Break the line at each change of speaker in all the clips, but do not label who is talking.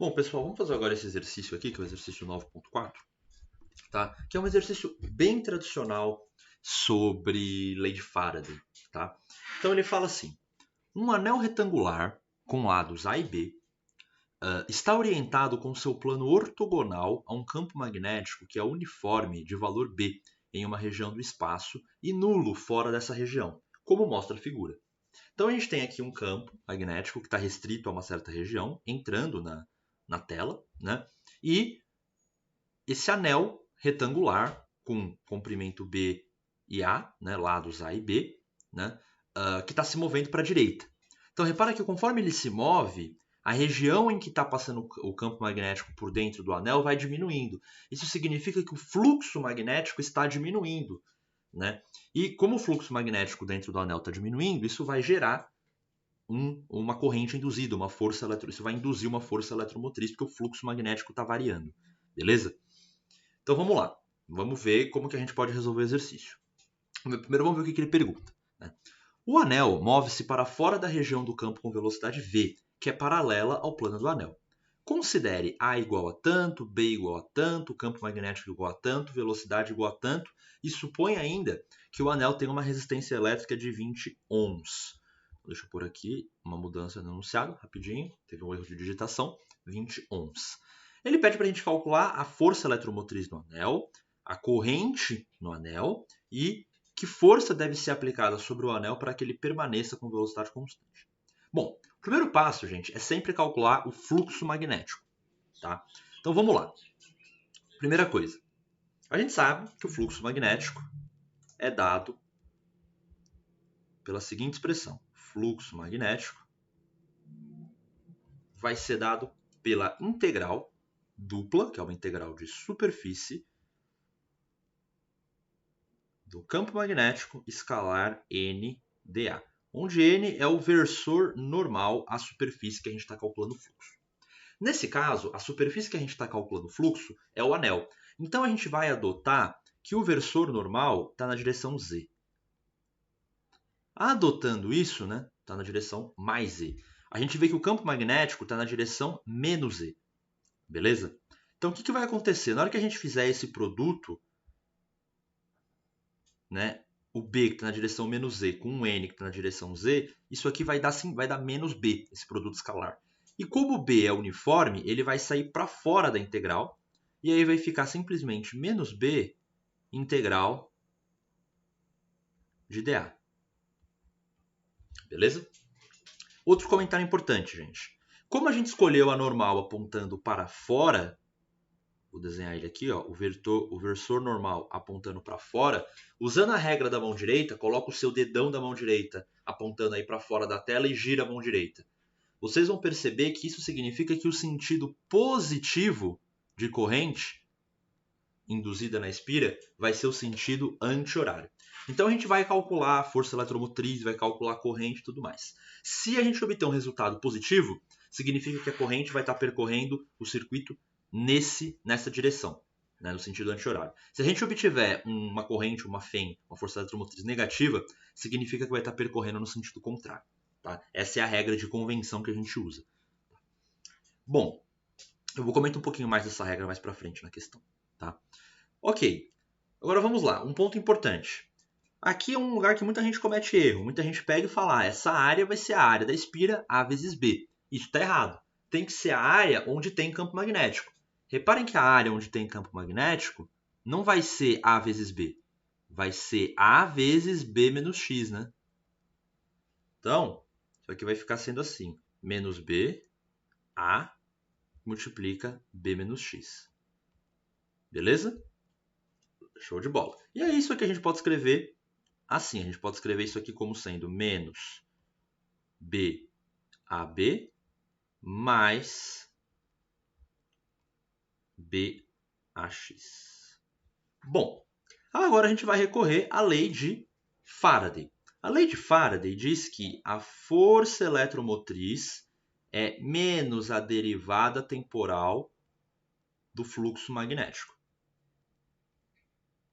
Bom, pessoal, vamos fazer agora esse exercício aqui, que é o exercício 9.4, tá? Que é um exercício bem tradicional sobre lei de Faraday, tá? Então ele fala assim: um anel retangular com lados A e B está orientado com seu plano ortogonal a um campo magnético que é uniforme de valor B em uma região do espaço e nulo fora dessa região, como mostra a figura. Então a gente tem aqui um campo magnético que está restrito a uma certa região, entrando na tela, né? E esse anel retangular com comprimento B e A, né, lados A e B, né, que está se movendo para a direita. Então repara que conforme ele se move, a região em que está passando o campo magnético por dentro do anel vai diminuindo. Isso significa que o fluxo magnético está diminuindo, né? E como o fluxo magnético dentro do anel está diminuindo, isso vai gerar uma corrente induzida, uma força isso vai induzir uma força eletromotriz, porque o fluxo magnético está variando. Beleza? Então vamos lá. Vamos ver como que a gente pode resolver o exercício. Primeiro vamos ver o que ele pergunta, né? O anel move-se para fora da região do campo com velocidade v, que é paralela ao plano do anel. Considere A igual a tanto, B igual a tanto, campo magnético igual a tanto, velocidade igual a tanto, e supõe ainda que o anel tem uma resistência elétrica de 20 ohms. Deixa eu pôr aqui uma mudança no enunciado, rapidinho, teve um erro de digitação, 20 ohms. Ele pede para a gente calcular a força eletromotriz no anel, a corrente no anel e que força deve ser aplicada sobre o anel para que ele permaneça com velocidade constante. Bom, o primeiro passo, gente, é sempre calcular o fluxo magnético, tá? Então vamos lá. Primeira coisa, a gente sabe que o fluxo magnético é dado pela seguinte expressão: fluxo magnético vai ser dado pela integral dupla, que é uma integral de superfície, do campo magnético escalar NdA, onde N é o versor normal à superfície que a gente está calculando o fluxo. Nesse caso, a superfície que a gente está calculando o fluxo é o anel. Então a gente vai adotar que o versor normal está na direção Z. Adotando isso, né, está na direção mais Z. A gente vê que o campo magnético está na direção menos Z. Beleza? Então o que vai acontecer? Na hora que a gente fizer esse produto, né, o B que está na direção menos Z com o N que está na direção Z, isso aqui vai dar menos B, esse produto escalar. E como o B é uniforme, ele vai sair para fora da integral, e aí vai ficar simplesmente menos B integral de dA. Beleza? Outro comentário importante, gente. Como a gente escolheu a normal apontando para fora, vou desenhar ele aqui, ó, o versor normal apontando para fora, usando a regra da mão direita, coloca o seu dedão da mão direita apontando aí para fora da tela e gira a mão direita. Vocês vão perceber que isso significa que o sentido positivo de corrente induzida na espira vai ser o sentido anti-horário. Então a gente vai calcular a força eletromotriz, vai calcular a corrente e tudo mais. Se a gente obter um resultado positivo, significa que a corrente vai estar percorrendo o circuito nessa direção, né, no sentido anti-horário. Se a gente obtiver uma corrente, uma FEM, uma força eletromotriz negativa, significa que vai estar percorrendo no sentido contrário. Tá? Essa é a regra de convenção que a gente usa. Bom, eu vou comentar um pouquinho mais dessa regra mais para frente na questão. Tá? Ok, agora vamos lá, um ponto importante. Aqui é um lugar que muita gente comete erro. Muita gente pega e fala, essa área vai ser a área da espira A vezes B. Isso está errado. Tem que ser a área onde tem campo magnético. Reparem que a área onde tem campo magnético não vai ser A vezes B. Vai ser A vezes B menos X, né? Então, isso aqui vai ficar sendo assim. Menos B, A, multiplica B menos X. Beleza? Show de bola. E é isso que a gente pode escrever assim. A gente pode escrever isso aqui como sendo menos BAB mais BAX. Bom, agora a gente vai recorrer à lei de Faraday. A lei de Faraday diz que a força eletromotriz é menos a derivada temporal do fluxo magnético.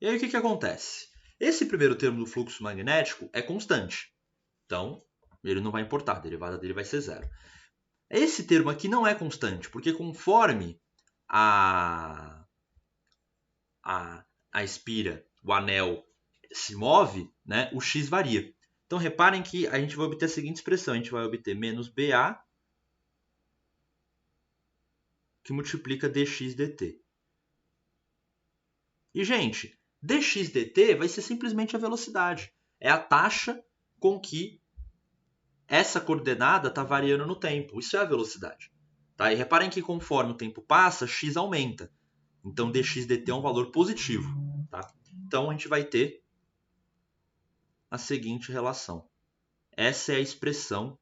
E aí o que acontece? Esse primeiro termo do fluxo magnético é constante. Então, ele não vai importar, a derivada dele vai ser zero. Esse termo aqui não é constante, porque conforme a espira, o anel se move, né, o x varia. Então, reparem que a gente vai obter a seguinte expressão. A gente vai obter menos BA que multiplica dx dt. E, gente, dx dt vai ser simplesmente a velocidade. É a taxa com que essa coordenada está variando no tempo. Isso é a velocidade. Tá? E reparem que conforme o tempo passa, x aumenta. Então, dx dt é um valor positivo. Tá? Então, a gente vai ter a seguinte relação. Essa é a expressão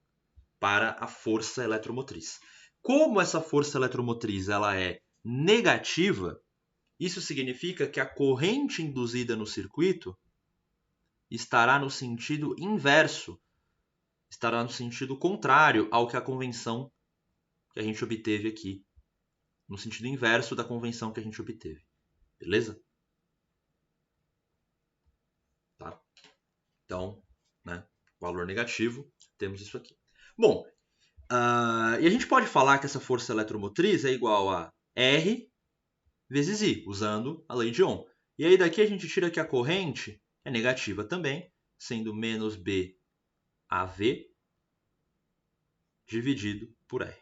para a força eletromotriz. Como essa força eletromotriz ela é negativa, isso significa que a corrente induzida no circuito estará no sentido inverso, estará no sentido contrário ao que a convenção que a gente obteve aqui, no sentido inverso da convenção que a gente obteve. Beleza? Tá? Então, né, valor negativo, temos isso aqui. Bom, e a gente pode falar que essa força eletromotriz é igual a R vezes I, usando a lei de Ohm. E aí daqui a gente tira que a corrente é negativa também, sendo menos B AV dividido por R.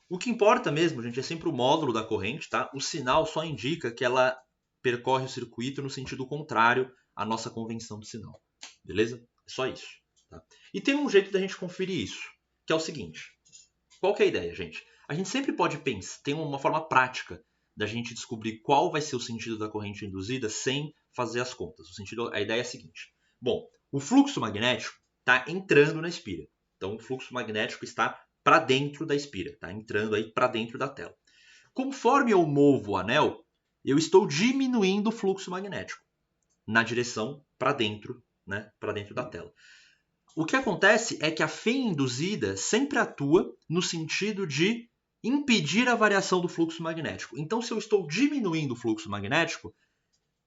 O que importa mesmo, gente, é sempre o módulo da corrente, tá? O sinal só indica que ela percorre o circuito no sentido contrário à nossa convenção do sinal. Beleza? É só isso. Tá? E tem um jeito da gente conferir isso, que é o seguinte. Qual que é a ideia, gente? A gente sempre pode pensar, tem uma forma prática da gente descobrir qual vai ser o sentido da corrente induzida sem fazer as contas. A ideia é a seguinte. Bom, o fluxo magnético está entrando na espira. Então, o fluxo magnético está para dentro da espira, está entrando aí para dentro da tela. Conforme eu movo o anel, eu estou diminuindo o fluxo magnético na direção para dentro, né, para dentro da tela. O que acontece é que a fêmea induzida sempre atua no sentido de impedir a variação do fluxo magnético. Então, se eu estou diminuindo o fluxo magnético,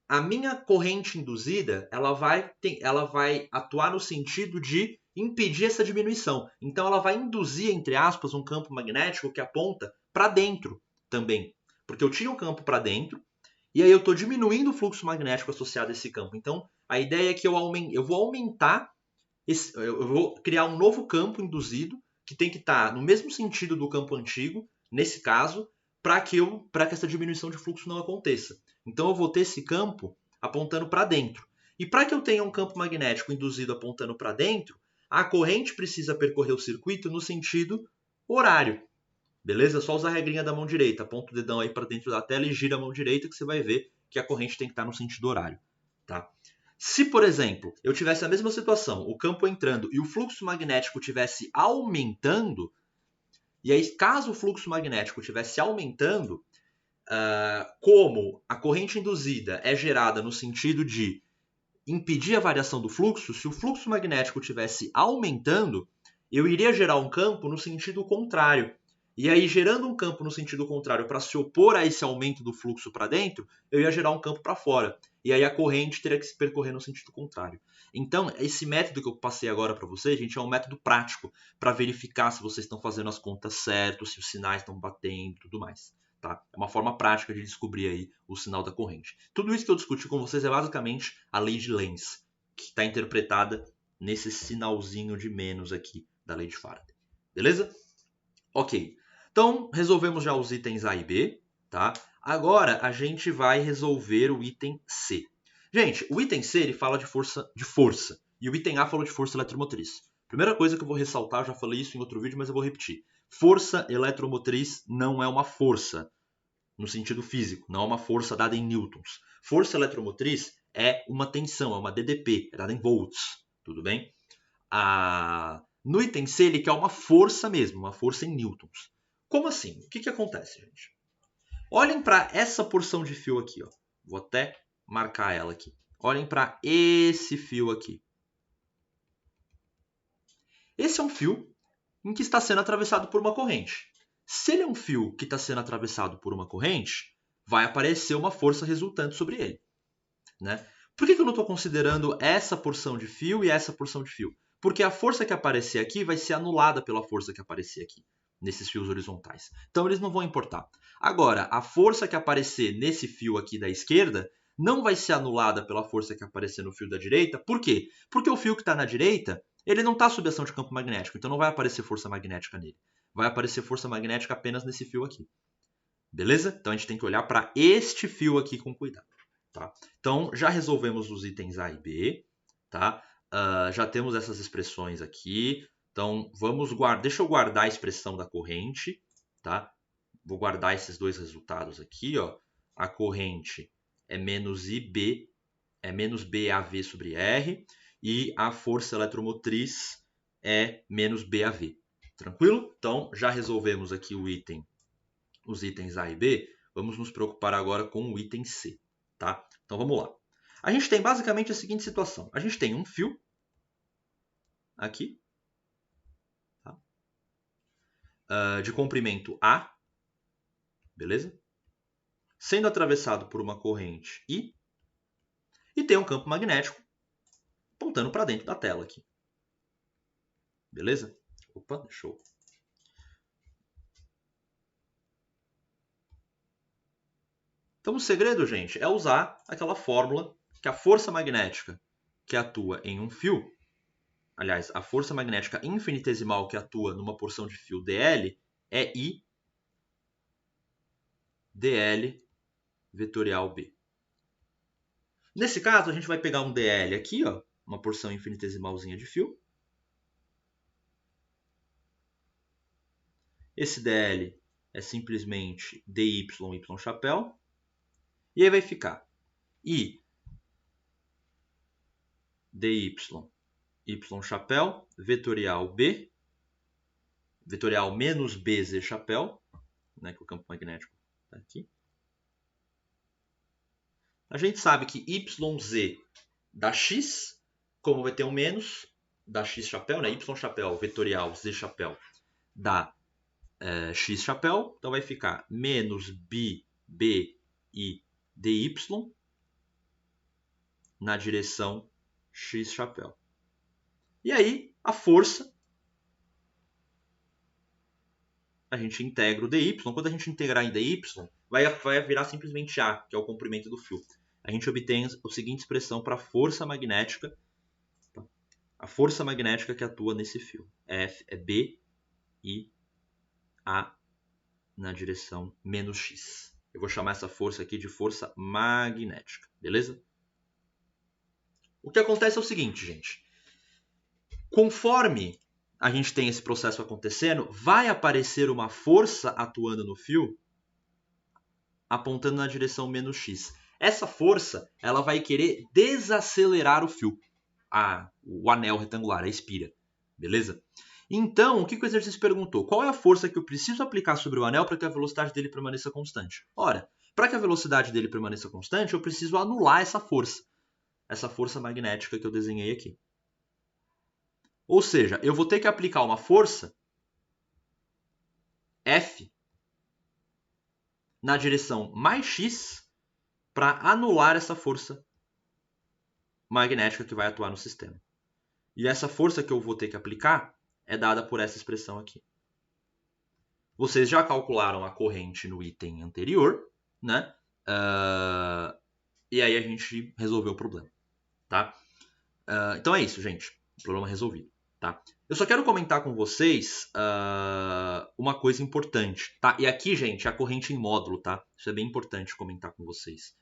a minha corrente induzida ela vai atuar no sentido de impedir essa diminuição. Então, ela vai induzir, entre aspas, um campo magnético que aponta para dentro também. Porque eu tinha um campo para dentro, e aí eu estou diminuindo o fluxo magnético associado a esse campo. Então, a ideia é que eu vou aumentar, eu vou criar um novo campo induzido, que tem que estar no mesmo sentido do campo antigo, nesse caso, para que essa diminuição de fluxo não aconteça. Então, eu vou ter esse campo apontando para dentro. E para que eu tenha um campo magnético induzido apontando para dentro, a corrente precisa percorrer o circuito no sentido horário. Beleza? É só usar a regrinha da mão direita. Aponta o dedão aí para dentro da tela e gira a mão direita que você vai ver que a corrente tem que estar no sentido horário. Tá? Se, por exemplo, eu tivesse a mesma situação, o campo entrando e o fluxo magnético estivesse aumentando, e aí caso o fluxo magnético estivesse aumentando, como a corrente induzida é gerada no sentido de impedir a variação do fluxo, se o fluxo magnético estivesse aumentando, eu iria gerar um campo no sentido contrário. E aí, gerando um campo no sentido contrário para se opor a esse aumento do fluxo para dentro, eu ia gerar um campo para fora. E aí a corrente teria que se percorrer no sentido contrário. Então, esse método que eu passei agora para vocês, gente, é um método prático para verificar se vocês estão fazendo as contas certo, se os sinais estão batendo e tudo mais. Tá? É uma forma prática de descobrir aí o sinal da corrente. Tudo isso que eu discuti com vocês é basicamente a lei de Lenz, que está interpretada nesse sinalzinho de menos aqui da lei de Faraday. Beleza? Ok. Então, resolvemos já os itens A e B. Tá? Agora, a gente vai resolver o item C. Gente, o item C ele fala de força, e o item A fala de força eletromotriz. Primeira coisa que eu vou ressaltar, eu já falei isso em outro vídeo, mas eu vou repetir. Força eletromotriz não é uma força no sentido físico, não é uma força dada em newtons. Força eletromotriz é uma tensão, é uma DDP, é dada em volts, tudo bem? No item C ele quer uma força mesmo, uma força em newtons. Como assim? O que acontece, gente? Olhem para essa porção de fio aqui, ó. Vou até marcar ela aqui. Olhem para esse fio aqui. Esse é um fio em que está sendo atravessado por uma corrente. Se ele é um fio que está sendo atravessado por uma corrente, vai aparecer uma força resultante sobre ele. Né? Por que eu não estou considerando essa porção de fio e essa porção de fio? Porque a força que aparecer aqui vai ser anulada pela força que aparecer aqui, nesses fios horizontais. Então eles não vão importar. Agora, a força que aparecer nesse fio aqui da esquerda não vai ser anulada pela força que aparecer no fio da direita. Por quê? Porque o fio que está na direita, ele não está sob ação de campo magnético, então não vai aparecer força magnética nele. Vai aparecer força magnética apenas nesse fio aqui. Beleza? Então a gente tem que olhar para este fio aqui com cuidado. Tá? Então já resolvemos os itens A e B. Tá? Já temos essas expressões aqui. Então deixa eu guardar a expressão da corrente. Tá? Vou guardar esses dois resultados aqui. Ó. A corrente é menos IB, é menos BAV sobre R. E a força eletromotriz é menos BAV. Tranquilo? Então já resolvemos aqui os itens A e B. Vamos nos preocupar agora com o item C. Tá? Então vamos lá. A gente tem basicamente a seguinte situação. A gente tem um fio aqui, tá? De comprimento A, beleza? Sendo atravessado por uma corrente I, e tem um campo magnético apontando para dentro da tela aqui. Beleza? Opa, deixa eu... Então o segredo, gente, é usar aquela fórmula que a força magnética que atua em um fio, aliás, a força magnética infinitesimal que atua numa porção de fio dl é I dl vetorial B. Nesse caso, a gente vai pegar um dl aqui, ó, uma porção infinitesimalzinha de fio. Esse dl é simplesmente dy y chapéu. E aí vai ficar I dy y chapéu vetorial B, vetorial menos bz chapéu, né, que o campo magnético está aqui. A gente sabe que yz dá x, como vai ter um menos, dá x chapéu, né? Y chapéu vetorial z chapéu dá x chapéu, então vai ficar menos b i dy na direção x chapéu. E aí, a força, a gente integra o dy. Quando a gente integrar em dy, vai virar simplesmente A, que é o comprimento do fio. A gente obtém a seguinte expressão para a força magnética. A força magnética que atua nesse fio. F é B e A na direção menos x. Eu vou chamar essa força aqui de força magnética. Beleza? O que acontece é o seguinte, gente. Conforme a gente tem esse processo acontecendo, vai aparecer uma força atuando no fio apontando na direção menos x. Essa força ela vai querer desacelerar o fio, o anel retangular, a espira. Beleza? Então, o que o exercício perguntou? Qual é a força que eu preciso aplicar sobre o anel para que a velocidade dele permaneça constante? Ora, para que a velocidade dele permaneça constante, eu preciso anular essa força magnética que eu desenhei aqui. Ou seja, eu vou ter que aplicar uma força F na direção mais x para anular essa força magnética que vai atuar no sistema. E essa força que eu vou ter que aplicar é dada por essa expressão aqui. Vocês já calcularam a corrente no item anterior, né? E aí a gente resolveu o problema, tá? Então é isso, gente. O problema resolvido, tá? Eu só quero comentar com vocês uma coisa importante, tá? E aqui, gente, é a corrente em módulo, tá? Isso é bem importante comentar com vocês.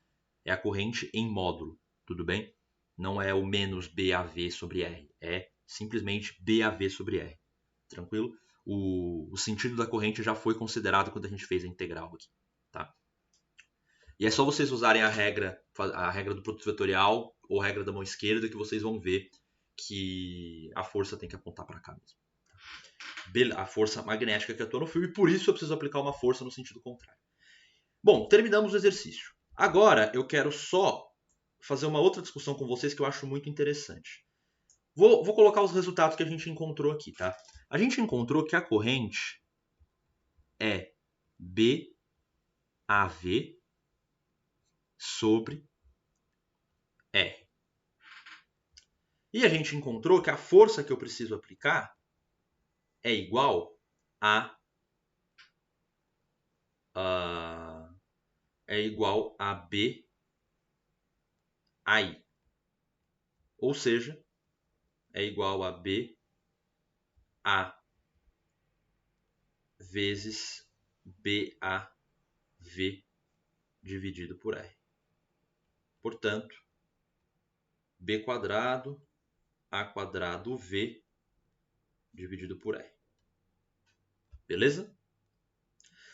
É a corrente em módulo, tudo bem? Não é o menos BAV sobre R, é simplesmente BAV sobre R, tranquilo? O sentido da corrente já foi considerado quando a gente fez a integral aqui, tá? E é só vocês usarem a regra do produto vetorial ou a regra da mão esquerda que vocês vão ver que a força tem que apontar para cá mesmo. A força magnética que atua no fio, e por isso eu preciso aplicar uma força no sentido contrário. Bom, terminamos o exercício. Agora eu quero só fazer uma outra discussão com vocês que eu acho muito interessante. Vou colocar os resultados que a gente encontrou aqui, tá? A gente encontrou que a corrente é BAV sobre R. E a gente encontrou que a força que eu preciso aplicar é igual a B a I. Ou seja, é igual a B A vezes BAV dividido por R. Portanto, B quadrado A quadrado V dividido por R. Beleza?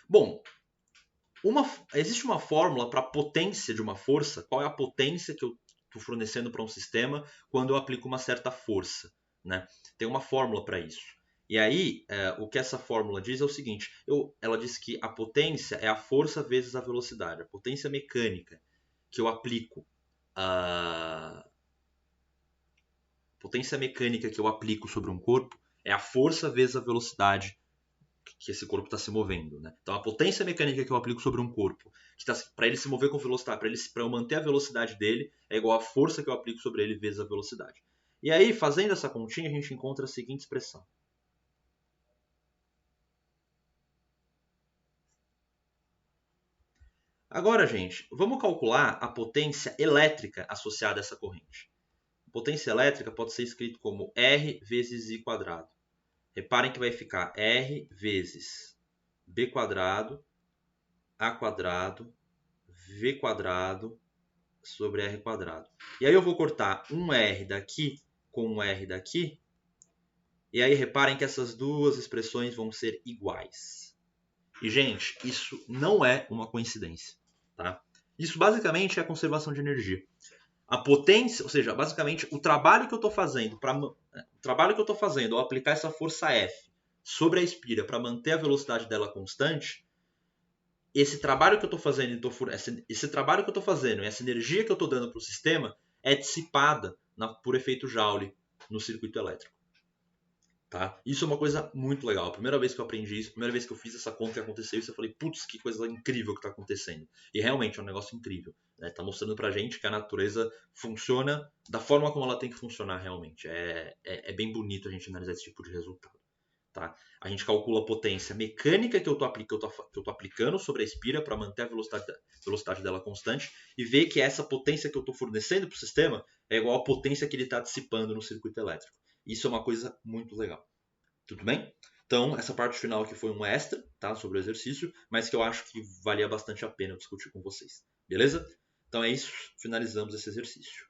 Bom, existe uma fórmula para a potência de uma força. Qual é a potência que eu estou fornecendo para um sistema quando eu aplico uma certa força, né? Tem uma fórmula para isso. E aí, o que essa fórmula diz é o seguinte: ela diz que a potência é a força vezes a velocidade. A potência mecânica que eu aplico, a potência mecânica que eu aplico sobre um corpo é a força vezes a velocidade que esse corpo está se movendo, né? Então a potência mecânica que eu aplico sobre um corpo, para ele se mover com velocidade, para eu manter a velocidade dele, é igual à força que eu aplico sobre ele vezes a velocidade. E aí, fazendo essa continha, a gente encontra a seguinte expressão. Agora, gente, vamos calcular a potência elétrica associada a essa corrente. A potência elétrica pode ser escrito como R vezes I quadrado. Reparem que vai ficar R vezes B quadrado, A quadrado, V quadrado sobre R quadrado. E aí eu vou cortar um R daqui com um R daqui. E aí reparem que essas duas expressões vão ser iguais. E, gente, isso não é uma coincidência, tá? Isso basicamente é a conservação de energia. A potência, ou seja, basicamente o trabalho que eu estou fazendo ao aplicar essa força F sobre a espira para manter a velocidade dela constante, esse trabalho que eu estou fazendo, essa energia que eu estou dando para o sistema é dissipada por efeito Joule no circuito elétrico. Tá? Isso é uma coisa muito legal. A primeira vez que eu aprendi isso, a primeira vez que eu fiz essa conta que aconteceu isso, eu falei, putz, que coisa incrível que está acontecendo. E realmente é um negócio incrível. Está mostrando pra gente que a natureza funciona da forma como ela tem que funcionar realmente. É bem bonito a gente analisar esse tipo de resultado. Tá? A gente calcula a potência mecânica que eu estou aplicando sobre a espira para manter a velocidade dela constante e ver que essa potência que eu estou fornecendo para o sistema é igual à potência que ele está dissipando no circuito elétrico. Isso é uma coisa muito legal. Tudo bem? Então, essa parte final aqui foi um extra, tá, sobre o exercício, mas que eu acho que valia bastante a pena discutir com vocês. Beleza? Então é isso, finalizamos esse exercício.